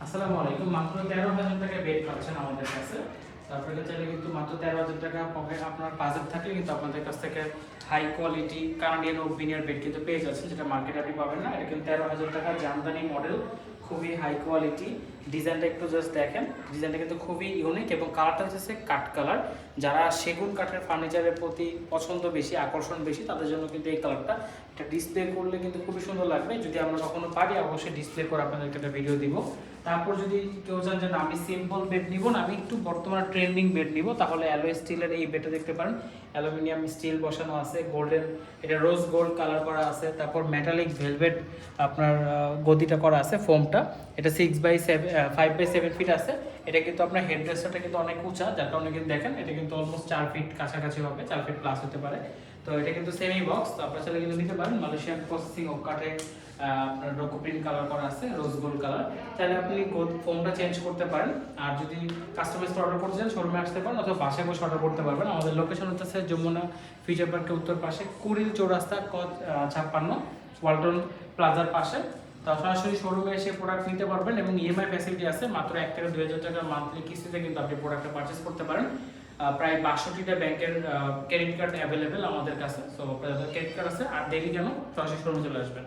আসসালামু আলাইকুম। মাত্র 13,000 টাকায় বেড পাচ্ছেন আমাদের কাছে। তো আপনারা চাইলে কিন্তু মাত্র 13,000 টাকা পকেট আপনার বাজেট থাকলে কিন্তু আপনাদের কাছ থেকে high quality Canadian oak veneer bed কিন্তু পেয়ে যাচ্ছেন, যেটা মার্কেটে আপনি পাবেন না। এটা কিন্তু 13,000 টাকা জামদানি মডেল, খুবই হাই কোয়ালিটি। ডিজাইনটা একটু জাস্ট দেখেন, ডিজাইনটা কিন্তু খুবই ইউনিক এবং কালারটা হচ্ছে কাঠ কালার। যারা সেগুন কাঠের ফার্নিচারের প্রতি পছন্দ বেশি, আকর্ষণ বেশি, তাদের জন্য কিন্তু এই কালারটা এটা ডিসপ্লে করলে কিন্তু খুবই সুন্দর লাগবে। যদি আমরা কখনো পারি অবশ্যই ডিসপ্লে করে আপনাদেরকে একটা ভিডিও দিব। তারপর যদি কেউ চান যে না আমি সিম্পল বেড নিব না, আমি একটু বর্তমানে ট্রেন্ডিং বেড নিব, তাহলে অ্যালয় স্টিলের এই বেডটা দেখতে পারেন। অ্যালুমিনিয়াম স্টিল বসানো আছে, গোল্ডেন, এটা রোজ গোল্ড কালার করা আছে। তারপর মেটালিক ভেলভেট আপনার গদিটা করা আছে, ফোমটা। এটা 5/7 ফিট আছে। এটা কিন্তু আপনার হেডরেস্টটা কিন্তু অনেক উঁচা, যার কারণে কিন্তু দেখেন এটা কিন্তু অলমোস্ট 4 ফিট কাছাকাছি হবে, 4 ফিট প্লাস হতে পারে। তো এটা কিন্তু সেমি বক্স, তো আপনার চাইলে কিন্তু নিতে পারেন। মালয়েশিয়ান প্রসেসিং ওক কাঠে আপনার রোকো প্রিন্ট কালার করা আছে, রোজ গোল্ড কালার। তাহলে আপনি ফোমটা চেঞ্জ করতে পারেন। আর যদি কাস্টমাইজ অর্ডার করতে চান শোরুমে আসতে পারেন, অথবা বাসায় বসে অর্ডার করতে পারবেন। আমাদের লোকেশন হচ্ছে যমুনা ফিউচার পার্কের উত্তর পাশে, কুড়িল চৌরাস্তা, ক 56, ওয়ালটন প্লাজার পাশে। তা সরাসরি শোরুমে এসে প্রোডাক্ট নিতে পারবেন এবং ইএমআই ফ্যাসিলিটি আছে। মাত্র 1 থেকে 2,000 টাকার মান্থলি কিস্তিতে কিন্তু আপনি প্রোডাক্টটা পারচেস করতে পারেন। প্রায় 62টা ব্যাংকের ক্রেডিট কার্ড অ্যাভেলেবেল আমাদের কাছে। সো ক্রেডিট কার্ড আছে, আর দেরি কেন, সরাসরি শোরুমে চলে আসবেন।